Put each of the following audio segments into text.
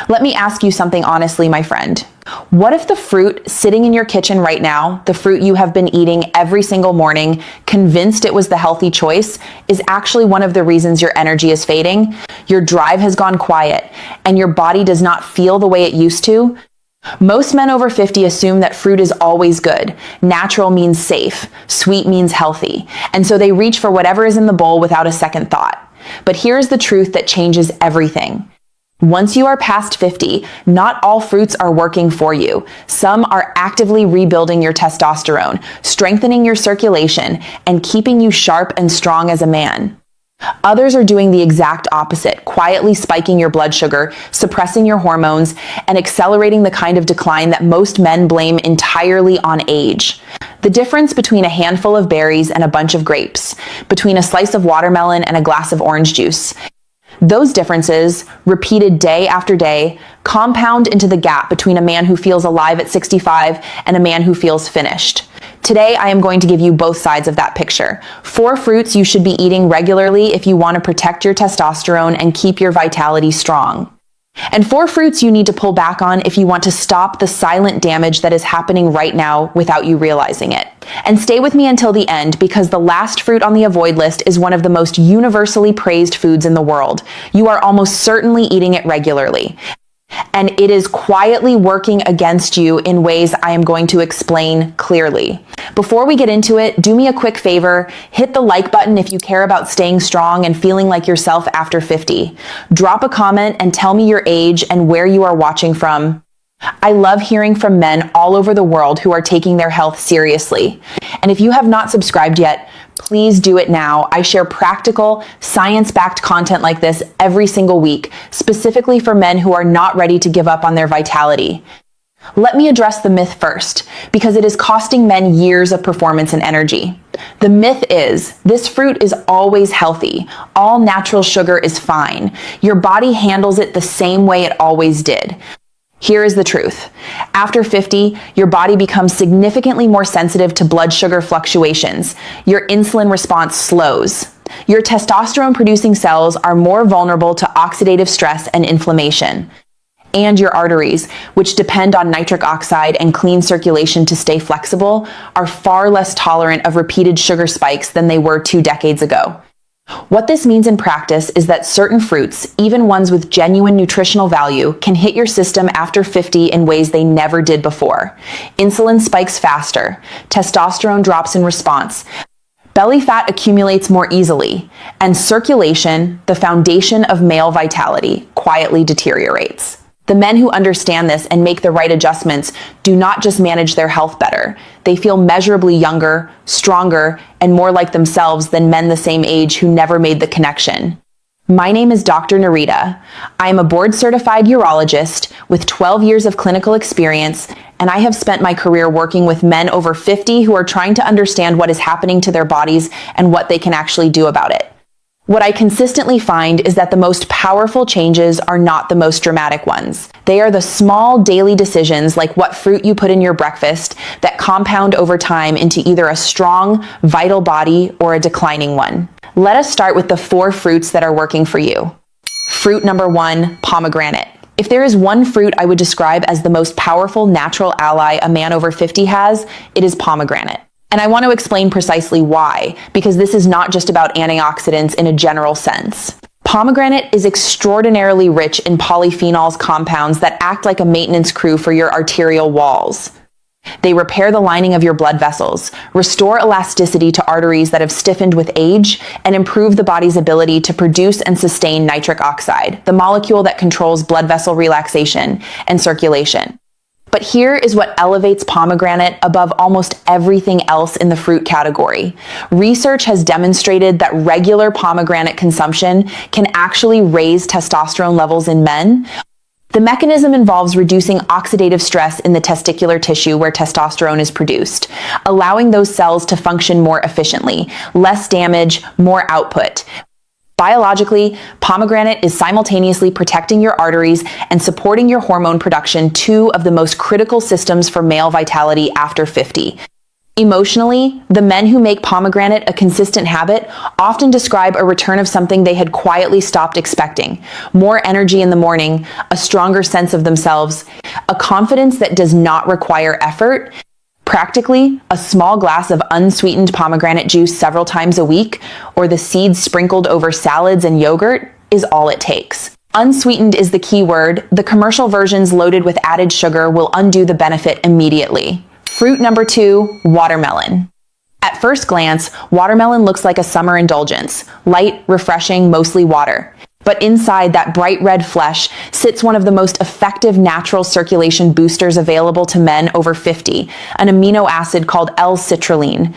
Let me ask you something honestly, my friend. What if the fruit sitting in your kitchen right now, the fruit you have been eating every single morning, convinced it was the healthy choice, is actually one of the reasons your energy is fading, your drive has gone quiet, and your body does not feel the way it used to? Most men over 50 assume that fruit is always good. Natural means safe, sweet means healthy, and so they reach for whatever is in the bowl without a second thought. But here's the truth that changes everything. Once you are past 50, not all fruits are working for you. Some are actively rebuilding your testosterone, strengthening your circulation, and keeping you sharp and strong as a man. Others are doing the exact opposite, quietly spiking your blood sugar, suppressing your hormones, and accelerating the kind of decline that most men blame entirely on age. The difference between a handful of berries and a bunch of grapes, between a slice of watermelon and a glass of orange juice. Those differences, repeated day after day, compound into the gap between a man who feels alive at 65 and a man who feels finished. Today, I am going to give you both sides of that picture. 4 fruits you should be eating regularly if you want to protect your testosterone and keep your vitality strong. And 4 fruits you need to pull back on if you want to stop the silent damage that is happening right now without you realizing it. And stay with me until the end, because the last fruit on the avoid list is one of the most universally praised foods in the world. You are almost certainly eating it regularly. And it is quietly working against you in ways I am going to explain clearly. Before we get into it, do me a quick favor, hit the like button if you care about staying strong and feeling like yourself after 50. Drop a comment and tell me your age and where you are watching from. I love hearing from men all over the world who are taking their health seriously. And if you have not subscribed yet, please do it now. I share practical, science-backed content like this every single week, specifically for men who are not ready to give up on their vitality. Let me address the myth first, because it is costing men years of performance and energy. The myth is, this fruit is always healthy. All natural sugar is fine. Your body handles it the same way it always did. Here is the truth. After 50, your body becomes significantly more sensitive to blood sugar fluctuations. Your insulin response slows. Your testosterone-producing cells are more vulnerable to oxidative stress and inflammation. And your arteries, which depend on nitric oxide and clean circulation to stay flexible, are far less tolerant of repeated sugar spikes than they were 2 decades ago. What this means in practice is that certain fruits, even ones with genuine nutritional value, can hit your system after 50 in ways they never did before. Insulin spikes faster, testosterone drops in response, belly fat accumulates more easily, and circulation, the foundation of male vitality, quietly deteriorates. The men who understand this and make the right adjustments do not just manage their health better. They feel measurably younger, stronger, and more like themselves than men the same age who never made the connection. My name is Dr. Narita. I am a board-certified urologist with 12 years of clinical experience, and I have spent my career working with men over 50 who are trying to understand what is happening to their bodies and what they can actually do about it. What I consistently find is that the most powerful changes are not the most dramatic ones. They are the small daily decisions, like what fruit you put in your breakfast, that compound over time into either a strong, vital body or a declining one. Let us start with the 4 fruits that are working for you. Fruit number 1, pomegranate. If there is one fruit I would describe as the most powerful natural ally a man over 50 has, it is pomegranate. And I want to explain precisely why, because this is not just about antioxidants in a general sense. Pomegranate is extraordinarily rich in polyphenols compounds that act like a maintenance crew for your arterial walls. They repair the lining of your blood vessels, restore elasticity to arteries that have stiffened with age, and improve the body's ability to produce and sustain nitric oxide, the molecule that controls blood vessel relaxation and circulation. But here is what elevates pomegranate above almost everything else in the fruit category. Research has demonstrated that regular pomegranate consumption can actually raise testosterone levels in men. The mechanism involves reducing oxidative stress in the testicular tissue where testosterone is produced, allowing those cells to function more efficiently, less damage, more output. Biologically, pomegranate is simultaneously protecting your arteries and supporting your hormone production, 2 of the most critical systems for male vitality after 50. Emotionally, the men who make pomegranate a consistent habit often describe a return of something they had quietly stopped expecting: more energy in the morning, a stronger sense of themselves, a confidence that does not require effort. Practically, a small glass of unsweetened pomegranate juice several times a week, or the seeds sprinkled over salads and yogurt, is all it takes. Unsweetened is the key word. The commercial versions loaded with added sugar will undo the benefit immediately. Fruit number 2, watermelon. At first glance, watermelon looks like a summer indulgence: light, refreshing, mostly water. But inside that bright red flesh sits one of the most effective natural circulation boosters available to men over 50, an amino acid called L-citrulline.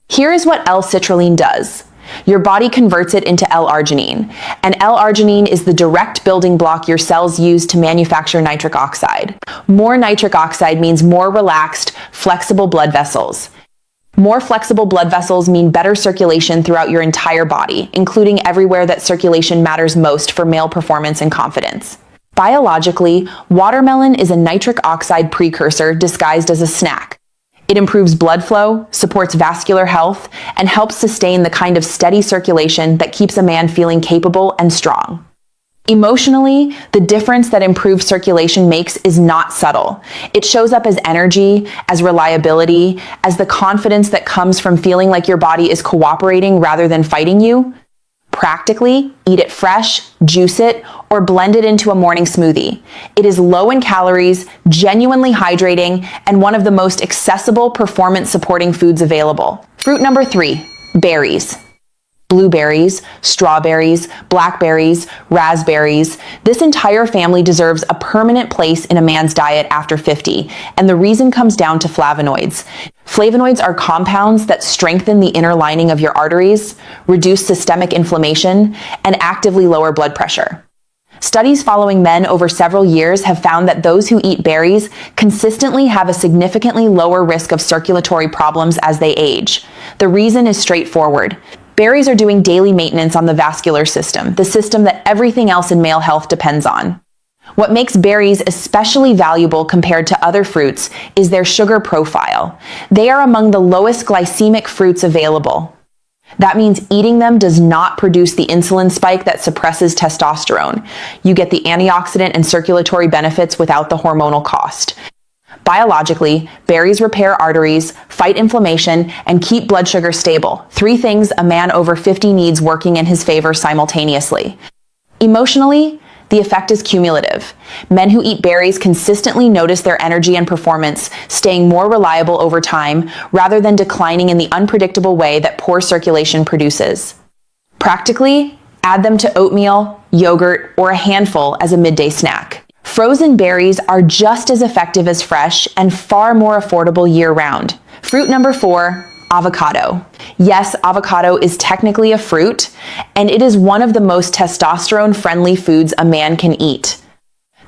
Here is what L-citrulline does. Your body converts it into L-arginine, and L-arginine is the direct building block your cells use to manufacture nitric oxide. More nitric oxide means more relaxed, flexible blood vessels. More flexible blood vessels mean better circulation throughout your entire body, including everywhere that circulation matters most for male performance and confidence. Biologically, watermelon is a nitric oxide precursor disguised as a snack. It improves blood flow, supports vascular health, and helps sustain the kind of steady circulation that keeps a man feeling capable and strong. Emotionally, the difference that improved circulation makes is not subtle. It shows up as energy, as reliability, as the confidence that comes from feeling like your body is cooperating rather than fighting you. Practically, eat it fresh, juice it, or blend it into a morning smoothie. It is low in calories, genuinely hydrating, and one of the most accessible performance-supporting foods available. Fruit number 3, berries. Blueberries, strawberries, blackberries, raspberries. This entire family deserves a permanent place in a man's diet after 50, and the reason comes down to flavonoids. Flavonoids are compounds that strengthen the inner lining of your arteries, reduce systemic inflammation, and actively lower blood pressure. Studies following men over several years have found that those who eat berries consistently have a significantly lower risk of circulatory problems as they age. The reason is straightforward. Berries are doing daily maintenance on the vascular system, the system that everything else in male health depends on. What makes berries especially valuable compared to other fruits is their sugar profile. They are among the lowest glycemic fruits available. That means eating them does not produce the insulin spike that suppresses testosterone. You get the antioxidant and circulatory benefits without the hormonal cost. Biologically, berries repair arteries, fight inflammation, and keep blood sugar stable. 3 things a man over 50 needs working in his favor simultaneously. Emotionally, the effect is cumulative. Men who eat berries consistently notice their energy and performance, staying more reliable over time, rather than declining in the unpredictable way that poor circulation produces. Practically, add them to oatmeal, yogurt, or a handful as a midday snack. Frozen berries are just as effective as fresh and far more affordable year-round. Fruit number 4, avocado. Yes, avocado is technically a fruit, and it is one of the most testosterone-friendly foods a man can eat.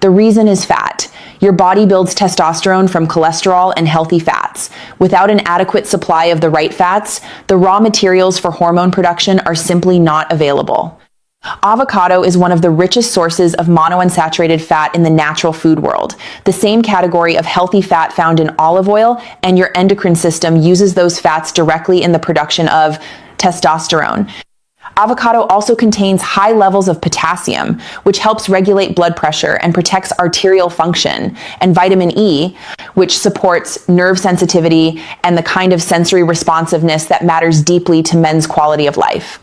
The reason is fat. Your body builds testosterone from cholesterol and healthy fats. Without an adequate supply of the right fats, the raw materials for hormone production are simply not available. Avocado is one of the richest sources of monounsaturated fat in the natural food world, the same category of healthy fat found in olive oil, and your endocrine system uses those fats directly in the production of testosterone. Avocado also contains high levels of potassium, which helps regulate blood pressure and protects arterial function, and vitamin E, which supports nerve sensitivity and the kind of sensory responsiveness that matters deeply to men's quality of life.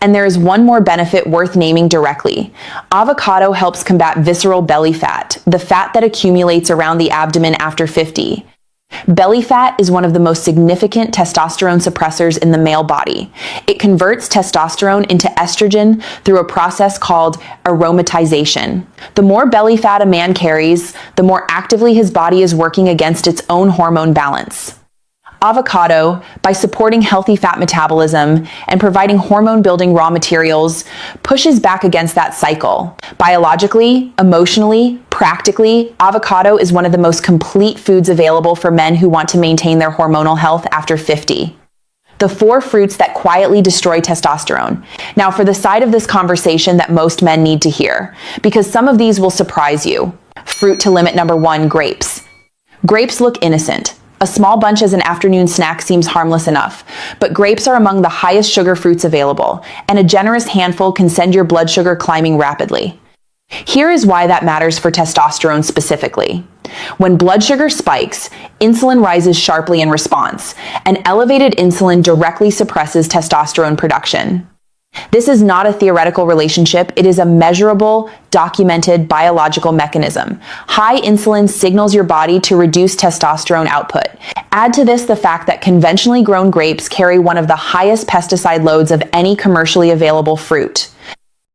And there is one more benefit worth naming directly. Avocado helps combat visceral belly fat, the fat that accumulates around the abdomen after 50. Belly fat is one of the most significant testosterone suppressors in the male body. It converts testosterone into estrogen through a process called aromatization. The more belly fat a man carries, the more actively his body is working against its own hormone balance. Avocado, by supporting healthy fat metabolism and providing hormone-building raw materials, pushes back against that cycle. Biologically, emotionally, practically, avocado is one of the most complete foods available for men who want to maintain their hormonal health after 50. The 4 fruits that quietly destroy testosterone. Now, for the side of this conversation that most men need to hear, because some of these will surprise you. Fruit to limit number 1, grapes. Grapes look innocent. A small bunch as an afternoon snack seems harmless enough, but grapes are among the highest sugar fruits available, and a generous handful can send your blood sugar climbing rapidly. Here is why that matters for testosterone specifically. When blood sugar spikes, insulin rises sharply in response, and elevated insulin directly suppresses testosterone production. This is not a theoretical relationship, it is a measurable, documented biological mechanism. High insulin signals your body to reduce testosterone output. Add to this the fact that conventionally grown grapes carry one of the highest pesticide loads of any commercially available fruit.